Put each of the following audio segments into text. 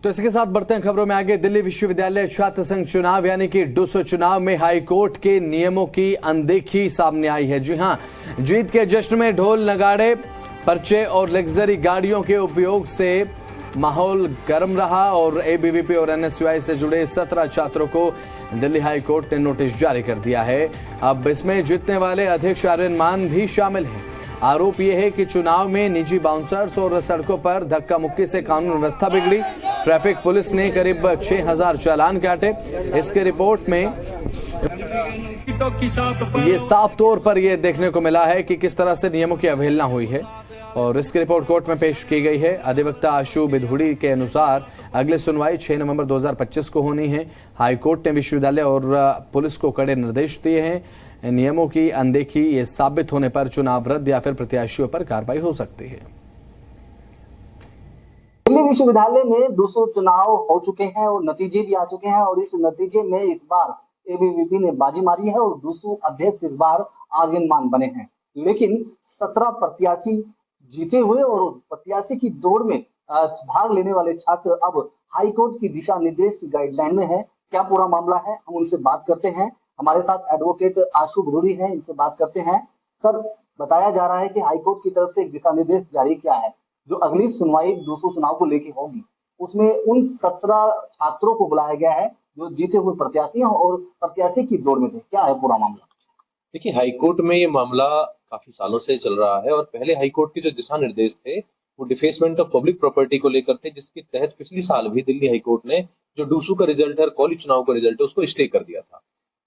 तो इसके साथ बढ़ते हैं खबरों में आगे। दिल्ली विश्वविद्यालय छात्र संघ चुनाव यानी कि डूसू चुनाव में हाईकोर्ट के नियमों की अनदेखी सामने आई है। जी हां, जीत के जश्न में ढोल नगाड़े, पर्चे और लग्जरी गाड़ियों के उपयोग से माहौल गर्म रहा और एबीवीपी और एनएसयूआई से जुड़े 17 छात्रों को दिल्ली हाईकोर्ट ने नोटिस जारी कर दिया है। अब इसमें जीतने वाले अध्यक्ष आर्यन मान भी शामिल हैं। आरोप यह है कि चुनाव में निजी बाउंसर्स और सड़कों पर धक्का मुक्की से कानून व्यवस्था बिगड़ी। ट्रैफिक पुलिस ने करीब 6000 चालान काटे। इसके रिपोर्ट में ये साफ तौर पर यह देखने को मिला है कि किस तरह से नियमों की अवहेलना हुई है और इसकी रिपोर्ट कोर्ट में पेश की गई है। अधिवक्ता आशु बिधुड़ी के अनुसार अगली सुनवाई 6 नवंबर 2025 को होनी है। हाईकोर्ट ने विश्वविद्यालय और पुलिस को कड़े निर्देश दिए हैं। नियमों की अनदेखी ये साबित होने पर चुनाव रद्द या फिर प्रत्याशियों पर कार्रवाई हो सकती है। दिल्ली विश्वविद्यालय में डूसू चुनाव हो चुके हैं और नतीजे भी आ चुके हैं और इस नतीजे में इस बार एबीवीपी ने बाजी मारी है और डूसू अध्यक्ष इस बार आर्यन मान बने हैं। लेकिन 17 प्रत्याशी जीते हुए और प्रत्याशी की दौड़ में भाग लेने वाले छात्र अब हाईकोर्ट की दिशा निर्देश गाइडलाइन में है। क्या पूरा मामला है, हम उनसे बात करते हैं। हमारे साथ एडवोकेट आशु बिधुड़ी हैं, इनसे बात करते हैं। सर, बताया जा रहा है कि हाईकोर्ट की तरफ से एक दिशा निर्देश जारी किया है जो अगली सुनवाई डूसू चुनाव को लेकर होगी, उसमें उन 17 छात्रों को बुलाया गया है जो जीते हुए प्रत्याशी हैं और प्रत्याशी की दौड़ में थे। क्या है पूरा मामला? देखिए, हाईकोर्ट में ये मामला काफी सालों से चल रहा है और पहले हाईकोर्ट के जो दिशा निर्देश थे वो डिफेसमेंट ऑफ पब्लिक प्रॉपर्टी को लेकर थे, जिसके तहत पिछली साल भी दिल्ली हाईकोर्ट ने जो डूसू का रिजल्ट है और कॉलेज चुनाव का रिजल्ट है उसको स्टे कर दिया था।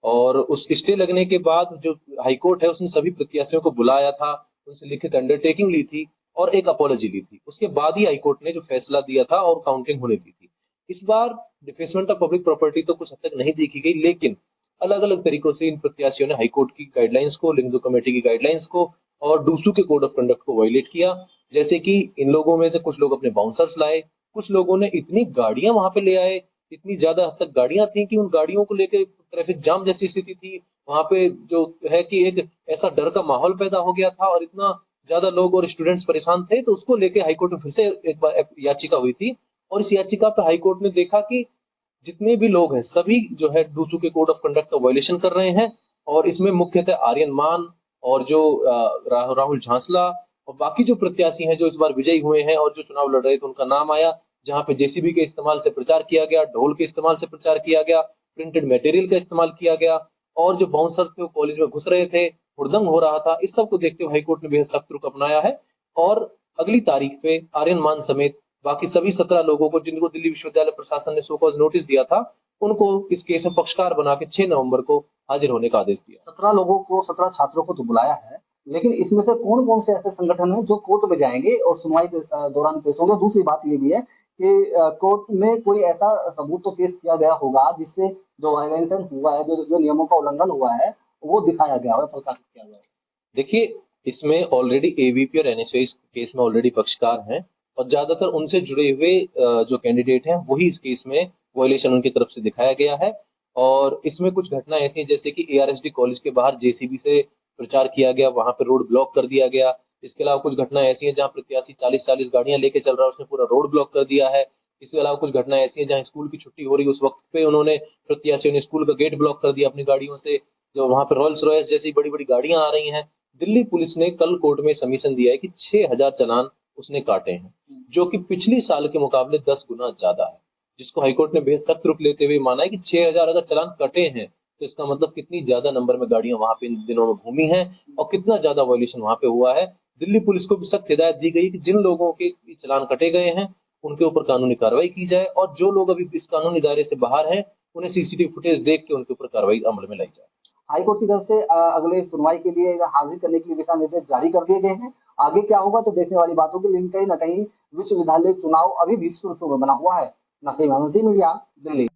और उस स्टे लगने के बाद जो हाईकोर्ट है उसने सभी प्रत्याशियों को बुलाया था, उनसे लिखित अंडरटेकिंग ली थी और एक अपॉलॉजी ली थी। उसके बाद ही हाईकोर्ट ने जो फैसला दिया था और काउंटिंग होने दी थी। इस बार डिफेसमेंट ऑफ पब्लिक प्रॉपर्टी तो कुछ हद तक नहीं देखी गई, लेकिन अलग अलग तरीकों से इन प्रत्याशियों ने हाईकोर्ट की गाइडलाइंस को, लिंगदो कमेटी की गाइडलाइंस को और डूसू के कोड ऑफ कंडक्ट को वायलेट किया। जैसे कि इन लोगों में से कुछ लोग अपने बाउंसर्स लाए, कुछ लोगों ने इतनी गाड़ियां वहां पे ले आए, इतनी ज्यादा हद तक गाड़ियां थी कि उन गाड़ियों को लेकर ट्रैफिक जाम जैसी स्थिति थी। वहां पे जो है कि एक ऐसा डर का माहौल पैदा हो गया था और इतना ज्यादा लोग और स्टूडेंट्स परेशान थे, तो उसको लेकर हाईकोर्ट में फिर से एक बार याचिका हुई थी। और इस याचिका पे हाईकोर्ट ने देखा कि जितने भी लोग हैं सभी जो है डूसू के कोड ऑफ कंडक्ट का वायलेशन कर रहे हैं और इसमें मुख्यतः आर्यन मान और जो राहुल झांसला और बाकी जो प्रत्याशी हैं जो इस बार विजयी हुए हैं और जो चुनाव लड़ रहे थे उनका नाम आया, जहां पे जेसीबी के इस्तेमाल से प्रचार किया गया, ढोल के इस्तेमाल से प्रचार किया गया, प्रिंटेड मटेरियल का इस्तेमाल किया गया और जो बाउंसर्स थे वो कॉलेज में घुस रहे थे, हुड़दंग हो रहा था। इस सब को देखते हुए हाईकोर्ट ने बेहद सख्त रुख अपनाया है और अगली तारीख पे आर्यन मान समेत बाकी सभी 17 लोगों को जिनको दिल्ली विश्वविद्यालय प्रशासन ने सो कॉज नोटिस दिया था उनको इस केस में पक्षकार बना के 6 नवंबर को हाजिर होने का आदेश दिया। 17 लोगों को, 17 छात्रों को तो बुलाया है, लेकिन इसमें से कौन कौन से ऐसे संगठन हैं जो कोर्ट में जाएंगे और सुनवाई के दौरान पेश होंगे? दूसरी बात ये भी है कि कोर्ट में कोई ऐसा सबूत तो पेश किया गया होगा जिससे जो वायलेशन हुआ है, जो नियमों का उल्लंघन हुआ है वो दिखाया गया है, प्रकाशित किया गया है। देखिए, इसमें ऑलरेडी एबीवीपी और एनएसयूआई केस में ऑलरेडी पक्षकार हैं और ज्यादातर उनसे जुड़े हुए जो कैंडिडेट हैं वही इस केस में वायलेशन उनकी तरफ से दिखाया गया है। और इसमें कुछ घटना ऐसी है जैसे कि एआरएसडी कॉलेज के बाहर जेसीबी से प्रचार किया गया, वहां पे रोड ब्लॉक कर दिया गया। इसके अलावा कुछ घटना ऐसी है जहां प्रत्याशी 40-40 गाड़ियां लेके चल रहा है, उसने पूरा रोड ब्लॉक कर दिया है। इसके अलावा कुछ घटना ऐसी है जहां स्कूल की छुट्टी हो रही है उस वक्त पे उन्होंने प्रत्याशियों ने स्कूल का गेट ब्लॉक कर दिया अपनी गाड़ियों से, जो वहां पे रॉयल्स रॉयस जैसी बड़ी बड़ी गाड़ियां आ रही हैं। दिल्ली पुलिस ने कल कोर्ट में सबमिशन दिया है कि 6000 चालान उसने काटे हैं, जो कि पिछली साल के मुकाबले 10 गुना ज्यादा है, जिसको हाईकोर्ट ने बेहद सख्त रुख लेते हुए माना है कि 6000 अगर चालान कटे हैं तो इसका मतलब कितनी ज्यादा नंबर में गाड़ियां वहां पे इन दिनों में घूमी हैं और कितना ज्यादा वायलेशन वहां पे हुआ है। दिल्ली पुलिस को भी सख्त हिदायत दी गई कि जिन लोगों के चालान कटे गए हैं उनके ऊपर कानूनी कार्रवाई की जाए और जो लोग अभी इस कानूनी दायरे से बाहर हैं उन्हें सीसीटीवी फुटेज देख के उनके ऊपर कार्रवाई अमल में लाई जाए। हाईकोर्ट की तरफ से अगले सुनवाई के लिए हाजिर करने के लिए दिशा निर्देश जारी कर दिए गए हैं। आगे क्या होगा तो देखने वाली बातों की, लेकिन कहीं न कहीं विश्वविद्यालय चुनाव अभी भी सुर्खियों में बना हुआ है। नसीम अहमद, मीडिया, दिल्ली।